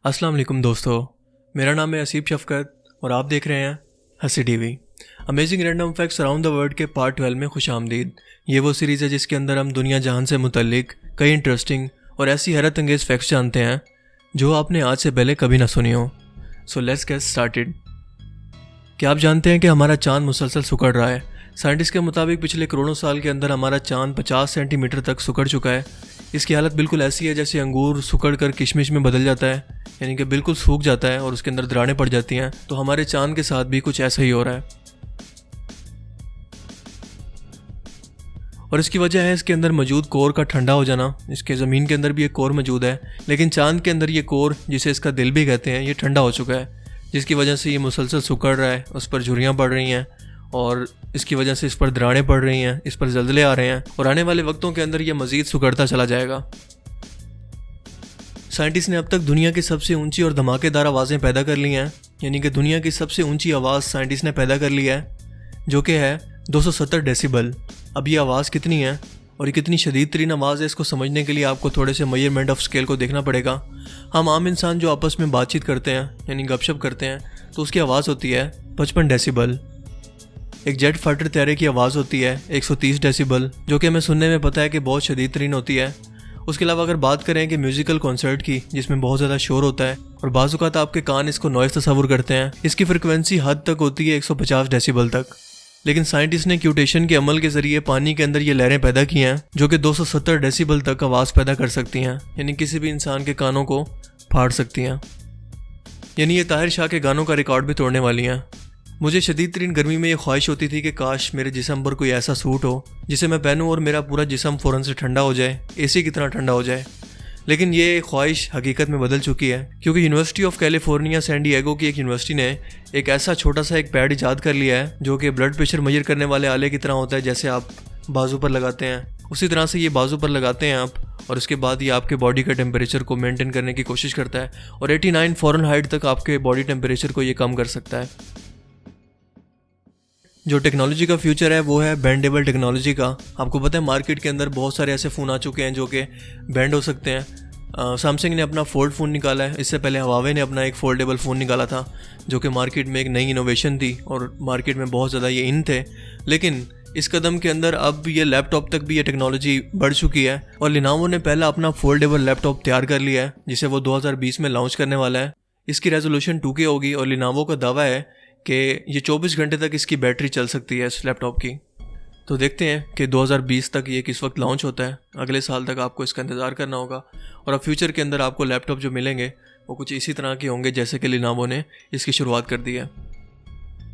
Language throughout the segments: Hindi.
अस्सलाम वालेकुम दोस्तों, मेरा नाम है असीब शफ़क़त और आप देख रहे हैं हंसी TV. Amazing random facts around the world के पार्ट 12 में खुशामदीद। ये वो सीरीज़ है जिसके अंदर हम दुनिया जहान से मुतल्लिक कई इंटरेस्टिंग और ऐसी हैरत अंगेज़ फैक्ट्स जानते हैं जो आपने आज से पहले कभी ना सुनी हो। So let's get started. क्या आप जानते हैं कि हमारा चाँद मुसलसल सिकुड़ रहा है? साइंटिस्ट के मुताबिक पिछले करोड़ों साल के अंदर हमारा चाँद 50 सेंटीमीटर तक सिकुड़ चुका है। इसकी हालत बिल्कुल ऐसी है जैसे अंगूर सिकुड़ कर किशमिश में बदल जाता है, यानी कि बिल्कुल सूख जाता है और उसके अंदर दरारें पड़ जाती हैं। तो हमारे चाँद के साथ भी कुछ ऐसा ही हो रहा है और इसकी वजह है इसके अंदर मौजूद कोर का ठंडा हो जाना। इसके ज़मीन के अंदर भी एक कोर मौजूद है, लेकिन चाँद के अंदर ये कोर, जिसे इसका दिल भी कहते हैं, ये ठंडा हो चुका है, जिसकी वजह से ये मुसलसल सिकुड़ रहा है। उस पर झुर्रियाँ पड़ रही हैं और इसकी वजह से इस पर दरारें पड़ रही हैं, इस पर ज़लज़ले आ रहे हैं और आने वाले वक्तों के अंदर ये मज़ीद सिकुड़ता चला जाएगा। साइंटिस्ट ने अब तक दुनिया की सबसे ऊंची और धमाकेदार आवाज़ें पैदा कर ली हैं, यानी कि दुनिया की सबसे ऊंची आवाज़ साइंटिस्ट ने पैदा कर ली है, जो कि है 270 डेसिबल। अब ये आवाज़ कितनी है और ये कितनी शदीद तरीन आवाज़ है, इसको समझने के लिए आपको थोड़े से मेजरमेंट ऑफ स्केल को देखना पड़ेगा। हम आम इंसान जो आपस में बातचीत करते हैं यानी गपशप करते हैं, तो उसकी आवाज़ होती है 55 डेसिबल। एक जेट फाइटर तैयारे की आवाज़ होती है 130 डेसिबल, जो कि हमें सुनने में पता है कि बहुत शदीद तरीन होती है। उसके अलावा अगर बात करें कि म्यूज़िकल कॉन्सर्ट की, जिसमें बहुत ज़्यादा शोर होता है और बाज़ औक़ात आपके कान इसको नॉइज़ तस्वुर करते हैं, इसकी फ्रिक्वेंसी हद तक होती है 150 डेसिबल तक। लेकिन साइंटिस्ट ने क्यूटेशन के अमल के ज़रिए पानी के अंदर ये लहरें पैदा की हैं जो कि 270 डेसिबल तक आवाज़ पैदा कर सकती हैं, यानी किसी भी इंसान के कानों को फाड़ सकती हैं। यानी ये ताहिर शाह के गानों का रिकॉर्ड भी तोड़ने वाली हैं। मुझे शदीद तरीन गर्मी में ये ख्वाहिश होती थी कि काश मेरे जिस्म पर कोई ऐसा सूट हो जिसे मैं पहनूं और मेरा पूरा जिस्म फ़ौरन से ठंडा हो जाए, एसी की तरह ठंडा हो जाए। लेकिन ये ख्वाहिश हकीकत में बदल चुकी है, क्योंकि university of California San Diego की एक यूनिवर्सिटी ने एक ऐसा छोटा सा एक पैड ईजाद कर लिया है जो कि ब्लड प्रेशर मेजर करने वाले आले की तरह होता है। जैसे आप बाजू पर लगाते हैं, उसी तरह से ये बाजू पर लगाते हैं आप, और उसके बाद ये आपके बॉडी का टेम्परेचर को मेंटेन करने की कोशिश करता है और 89 फ़ारेनहाइट तक आपके बॉडी टेम्परेचर को ये कम कर सकता है। जो टेक्नोलॉजी का फ्यूचर है वो है बेंडेबल टेक्नोलॉजी का। आपको पता है मार्केट के अंदर बहुत सारे ऐसे फ़ोन आ चुके हैं जो कि बेंड हो सकते हैं। सैमसंग ने अपना फोल्ड फ़ोन निकाला है, इससे पहले हवावे ने अपना एक फोल्डेबल फ़ोन निकाला था जो कि मार्केट में एक नई इनोवेशन थी और मार्केट में बहुत ज़्यादा ये इन थे। लेकिन इस कदम के अंदर अब ये लैपटॉप तक भी ये टेक्नोलॉजी बढ़ चुकी है और लिनोवो ने पहला अपना फोल्डेबल लैपटॉप तैयार कर लिया है, जिसे वो 2020 में लॉन्च करने वाला है। इसकी रेजोल्यूशन 2K होगी और लिनोवो का दावा है कि ये 24 घंटे तक इसकी बैटरी चल सकती है इस लैपटॉप की। तो देखते हैं कि 2020 तक ये किस वक्त लॉन्च होता है। अगले साल तक आपको इसका इंतज़ार करना होगा और अब फ्यूचर के अंदर आपको लैपटॉप जो मिलेंगे वो कुछ इसी तरह के होंगे जैसे कि लिनोवो ने इसकी शुरुआत कर दी है।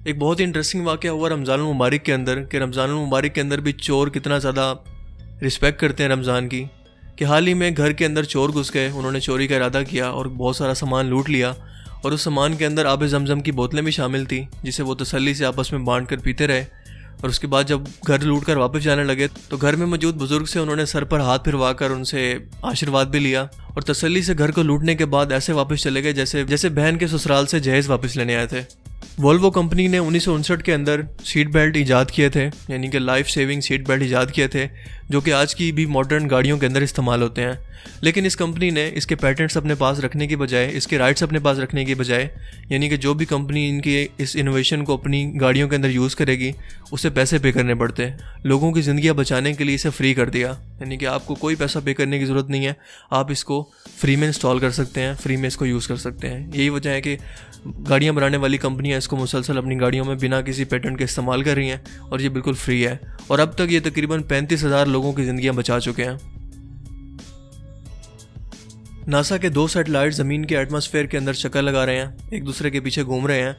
एक बहुत ही इंटरेस्टिंग वाक़या हुआ रमज़ानुल मुबारक के अंदर कि रमज़ानुल मुबारक के अंदर भी चोर कितना ज़्यादा रिस्पेक्ट करते हैं रमज़ान की, कि हाल ही में घर के अंदर चोर घुस गए, उन्होंने चोरी का इरादा किया और बहुत सारा सामान लूट लिया और उस सामान के अंदर आब ज़मज़म की बोतलें भी शामिल थी, जिसे वो तसल्ली से आपस में बांट कर पीते रहे। और उसके बाद जब घर लूट कर वापस जाने लगे तो घर में मौजूद बुजुर्ग से उन्होंने सर पर हाथ फिरवा कर उनसे आशीर्वाद भी लिया और तसल्ली से घर को लूटने के बाद ऐसे वापस चले गए जैसे बहन के ससुराल से जहेज़ वापस लेने आए थे। वोल्वो कंपनी ने 1959 के अंदर सीट बेल्ट ईजाद किए थे, यानी कि लाइफ सेविंग सीट बेल्ट ईजाद किए थे, जो कि आज की भी मॉडर्न गाड़ियों के अंदर इस्तेमाल होते हैं। लेकिन इस कंपनी ने इसके पैटेंट्स अपने पास रखने की बजाय, इसके राइट्स अपने पास रखने की बजाय, यानी कि जो भी कंपनी इनकी इस इनोवेशन को अपनी गाड़ियों के अंदर यूज़ करेगी उसे पैसे पे करने पड़ते हैं। लोगों की ज़िंदगियाँ बचाने के लिए इसे फ्री कर दिया, यानी कि आपको कोई पैसा पे करने की ज़रूरत नहीं है, आप इसको फ्री में इंस्टॉल कर सकते हैं, फ्री में इसको यूज़ कर सकते हैं। यही वजह है कि गाड़ियाँ बनाने वाली कंपनियाँ इसको मुसलसल अपनी गाड़ियों में बिना किसी पेटेंट के इस्तेमाल कर रही हैं और ये बिल्कुल फ्री है और अब तक ये तकरीबन 35,000 लोगों की ज़िंदगियाँ बचा चुके हैं। नासा के 2 सैटेलाइट ज़मीन के एटमॉस्फेयर के अंदर चक्कर लगा रहे हैं, एक दूसरे के पीछे घूम रहे हैं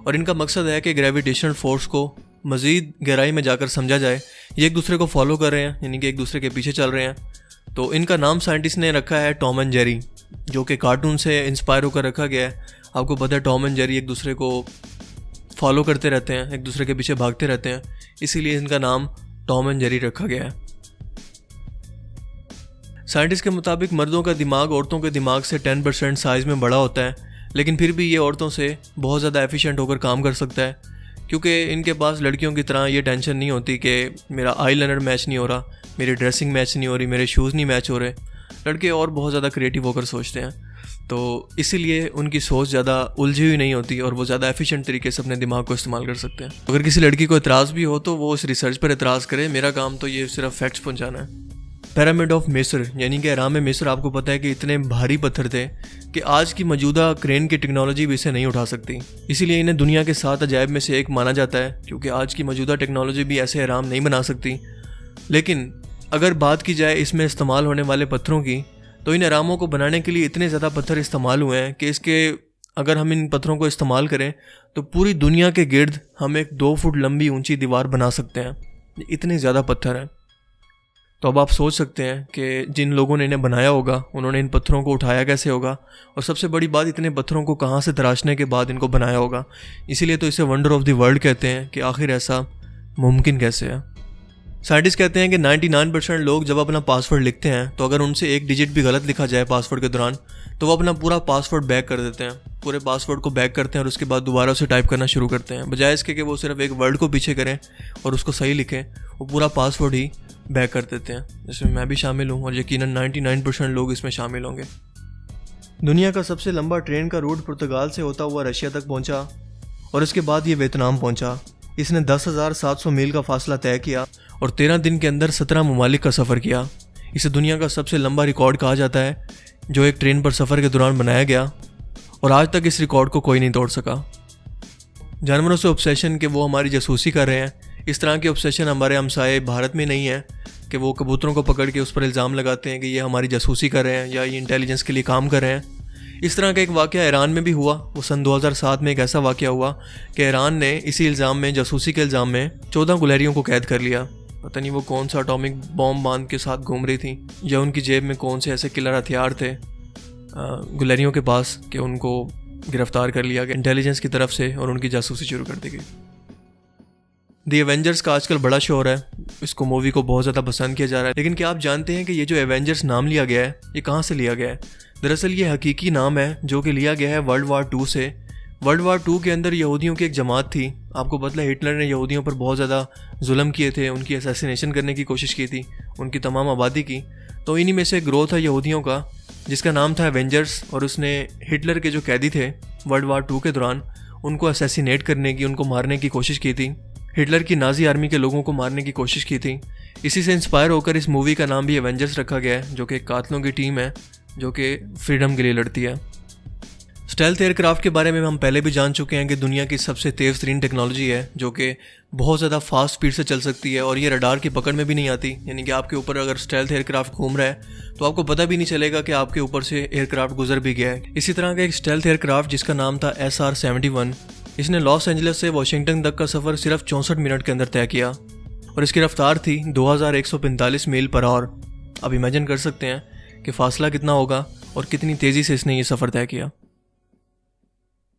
और इनका मकसद है कि ग्रेविटेशनल फोर्स को मज़ीद गहराई में जाकर समझा जाए। ये एक दूसरे को फॉलो कर रहे हैं, यानी कि एक दूसरे के पीछे चल रहे हैं। तो इनका नाम साइंटिस्ट ने रखा है टॉम एंड जेरी, जो कि कार्टून से इंस्पायर होकर रखा गया है। आपको पता है टॉम एंड जेरी एक दूसरे को फॉलो करते रहते हैं, एक दूसरे के पीछे भागते रहते हैं, इसीलिए इनका नाम टॉम एंड जेरी रखा गया है। साइंटिस्ट के मुताबिक मर्दों का दिमाग औरतों के दिमाग से 10% साइज़ में बड़ा होता है, लेकिन फिर भी ये औरतों से बहुत ज़्यादा एफिशिएंट होकर काम कर सकता है, क्योंकि इनके पास लड़कियों की तरह ये टेंशन नहीं होती कि मेरा आई लाइनर मैच नहीं हो रहा, मेरी ड्रेसिंग मैच नहीं हो रही, मेरे शूज़ नहीं मैच हो रहे। लड़के और बहुत ज़्यादा क्रिएटिव होकर सोचते हैं। तो इसीलिए उनकी सोच ज़्यादा उलझी हुई नहीं होती और वो ज़्यादा एफिशिएंट तरीके से अपने दिमाग को इस्तेमाल कर सकते हैं। अगर किसी लड़की को एतराज़ भी हो तो वो उस रिसर्च पर एतराज़ करे, मेरा काम तो ये सिर्फ फैक्ट्स पहुँचाना है। पिरामिड ऑफ मिस्र यानी कि अहराम मिस्र, आपको पता है कि इतने भारी पत्थर थे कि आज की मौजूदा क्रेन की टेक्नोलॉजी भी इसे नहीं उठा सकती। इसीलिए इन्हें दुनिया के 7 अजायब में से एक माना जाता है, क्योंकि आज की मौजूदा टेक्नोलॉजी भी ऐसे अहराम नहीं बना सकती। लेकिन अगर बात की जाए इसमें इस्तेमाल होने वाले पत्थरों की, तो इन अहरामों को बनाने के लिए इतने ज़्यादा पत्थर इस्तेमाल हुए हैं कि इसके अगर हम इन पत्थरों को इस्तेमाल करें तो पूरी दुनिया के गिर्द हम एक 2 फुट लंबी ऊंची दीवार बना सकते हैं। इतने ज़्यादा पत्थर हैं। तो अब आप सोच सकते हैं कि जिन लोगों ने इन्हें बनाया होगा उन्होंने इन पत्थरों को उठाया कैसे होगा, और सबसे बड़ी बात, इतने पत्थरों को कहाँ से तराशने के बाद इनको बनाया होगा। इसीलिए तो इसे वंडर ऑफ द वर्ल्ड कहते हैं कि आखिर ऐसा मुमकिन कैसे है। साइंटिस्ट कहते हैं कि 99% लोग जब अपना पासवर्ड लिखते हैं तो अगर उनसे एक डिजिट भी गलत लिखा जाए पासवर्ड के दौरान तो वो अपना पूरा पासवर्ड बैक कर देते हैं, पूरे पासवर्ड को बैक करते हैं और उसके बाद दोबारा उसे टाइप करना शुरू करते हैं। बजाय इसके कि वो सिर्फ एक वर्ड को पीछे करें और उसको सही लिखें, वो पूरा पासवर्ड ही बैक कर देते हैं, जिसमें मैं भी शामिल हूँ और यकीनन 99% लोग इसमें शामिल होंगे। दुनिया का सबसे लंबा ट्रेन का रूट पुर्तगाल से होता हुआ रशिया तक पहुँचा और उसके बाद ये वियतनाम पहुँचा। इसने 10,700 मील का फासला तय किया और 13 दिन के अंदर 17 ममालिक का सफ़र किया। इसे दुनिया का सबसे लंबा रिकॉर्ड कहा जाता है जो एक ट्रेन पर सफ़र के दौरान बनाया गया, और आज तक इस रिकॉर्ड को कोई नहीं तोड़ सका। जानवरों से ऑब्सेशन कि वो हमारी जासूसी कर रहे हैं, इस तरह के ऑब्सेशन हमारे हमसाए भारत में नहीं है कि वो कबूतरों को पकड़ के उस पर इल्ज़ाम लगाते हैं कि ये हमारी जासूसी कर रहे हैं या ये इंटेलिजेंस के लिए काम कर रहे हैं। इस तरह का एक वाक़या ईरान में भी हुआ। वो सन 2007 में एक ऐसा वाक़या हुआ कि ईरान ने इसी इल्ज़ाम में, जासूसी के इल्ज़ाम में 14 गुलहरियों को कैद कर लिया। पता नहीं वो कौन सा एटॉमिक बॉम्ब बांध के साथ घूम रही थी या उनकी जेब में कौन से ऐसे किलर हथियार थे गुलहरियों के पास कि उनको गिरफ्तार कर लिया गया इंटेलिजेंस की तरफ से और उनकी जासूसी शुरू कर दी गई। द एवेंजर्स का आजकल बड़ा शोर है, इसको मूवी को बहुत ज़्यादा पसंद किया जा रहा है। लेकिन क्या आप जानते हैं कि ये जो एवेंजर्स नाम लिया गया है ये कहाँ से लिया गया है? दरअसल ये हकीकी नाम है जो कि लिया गया है वर्ल्ड वार 2 से। वर्ल्ड वार 2 के अंदर यहूदियों की एक जमात थी। आपको पता है हिटलर ने यहूदियों पर बहुत ज़्यादा जुल्म किए थे, उनकी असैसिनेशन करने की कोशिश की थी, उनकी तमाम आबादी की। तो इन्हीं में से एक ग्रोथ था यहूदियों का जिसका नाम था एवेंजर्स, और उसने हिटलर के जो कैदी थे वर्ल्ड वार 2 के दौरान उनको असैसिनेट करने की, उनको मारने की कोशिश की थी। हिटलर की नाजी आर्मी के लोगों को मारने की कोशिश की थी। इसी से इंस्पायर होकर इस मूवी का नाम भी एवेंजर्स रखा गया है, जो कि कातलों की टीम है जो कि फ्रीडम के लिए लड़ती है। स्टेल्थ एयरक्राफ्ट के बारे में हम पहले भी जान चुके हैं कि दुनिया की सबसे तेज़ तरीन टेक्नोलॉजी है जो कि बहुत ज़्यादा फास्ट स्पीड से चल सकती है और ये रडार की पकड़ में भी नहीं आती। यानी कि आपके ऊपर अगर स्टेल्थ एयरक्राफ्ट घूम रहा है तो आपको पता भी नहीं चलेगा कि आपके ऊपर से एयरक्राफ्ट गुजर भी गया है। इसी तरह का एक स्टेल्थ एयरक्राफ्ट जिसका नाम था SR-71, इसने लॉस एंजलिस से वाशिंगटन तक का सफ़र सिर्फ 64 मिनट के अंदर तय किया और इसकी रफ्तार थी 2145 मील पर आवर। अब इमेजिन कर सकते हैं कि फासला कितना होगा और कितनी तेज़ी से इसने ये सफ़र तय किया।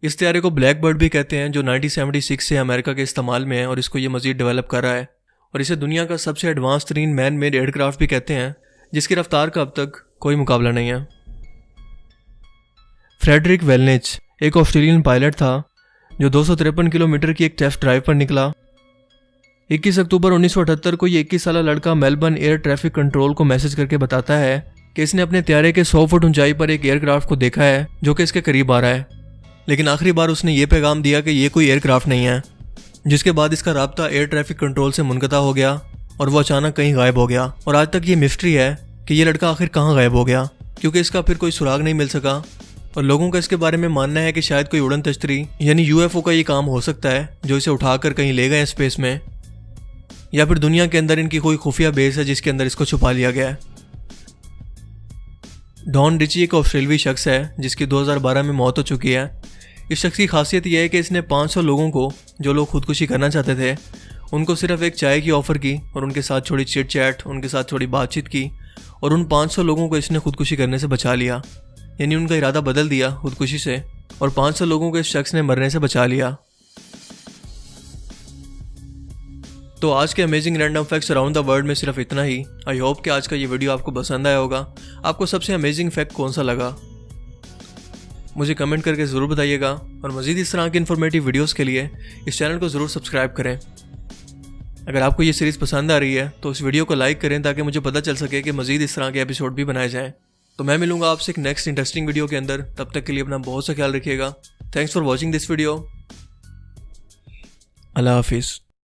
इस तैयारे को ब्लैक बर्ड भी कहते हैं, जो 1976 से अमेरिका के इस्तेमाल में है और इसको ये मज़ीद डेवलप कर रहा है, और इसे दुनिया का सबसे एडवांस तरीन मैन मेड एयरक्राफ्ट भी कहते हैं जिसकी रफ्तार का अब तक कोई मुकाबला नहीं है। फ्रेडरिक वेलनेच एक ऑस्ट्रेलियन पायलट था जो 253 किलोमीटर की एक टेस्ट ड्राइव पर निकला। 21 अक्टूबर 1978 को ये 21 साला लड़का मेलबर्न एयर ट्रैफिक कंट्रोल को मैसेज करके बताता है कि इसने अपने तैयारे के 100 फुट ऊंचाई पर एक एयरक्राफ्ट को देखा है जो कि इसके करीब आ रहा है, लेकिन आखिरी बार उसने ये पैगाम दिया कि ये कोई एयरक्राफ्ट नहीं है। जिसके बाद इसका राब्ता एयर ट्रैफिक कंट्रोल से मुनक़ता हो गया और वो अचानक कहीं गायब हो गया। और आज तक ये मिस्ट्री है कि ये लड़का आखिर कहाँ गायब हो गया, क्योंकि इसका फिर कोई सुराग नहीं मिल सका। और लोगों का इसके बारे में मानना है कि शायद कोई उड़न तश्तरी यानी UFO का ये काम हो सकता है जो इसे उठाकर कहीं ले गए स्पेस में, या फिर दुनिया के अंदर इनकी कोई खुफिया बेस है जिसके अंदर इसको छुपा लिया गया है। डॉन रिची एक ऑस्ट्रेलियाई शख्स है जिसकी 2012 में मौत हो चुकी है। इस शख्स की खासियत यह है कि इसने 500 लोगों को, जो लोग खुदकुशी करना चाहते थे, उनको सिर्फ एक चाय की ऑफ़र की और उनके साथ थोड़ी चिट चैट, उनके साथ थोड़ी बातचीत की, और उन 500 लोगों को इसने खुदकुशी करने से बचा लिया। यानी उनका इरादा बदल दिया खुदकुशी से, और 500 लोगों को इस शख्स ने मरने से बचा लिया। तो आज के amazing random facts around the world में सिर्फ इतना ही। आई होप कि आज का ये वीडियो आपको पसंद आया होगा। आपको सबसे अमेजिंग फैक्ट कौन सा लगा मुझे कमेंट करके ज़रूर बताइएगा, और मज़ीद इस तरह की इन्फॉर्मेटिव वीडियोस के लिए इस चैनल को ज़रूर सब्सक्राइब करें। अगर आपको ये सीरीज़ पसंद आ रही है तो इस वीडियो को लाइक करें ताकि मुझे पता चल सके कि मज़ीद इस तरह के एपिसोड भी बनाए जाएँ। तो मैं मिलूंगा आपसे एक नेक्स्ट इंटरेस्टिंग वीडियो के अंदर। तब तक के लिए अपना बहुत सा ख्याल रखिएगा। Thanks for watching this video. अल्लाह हाफिज़।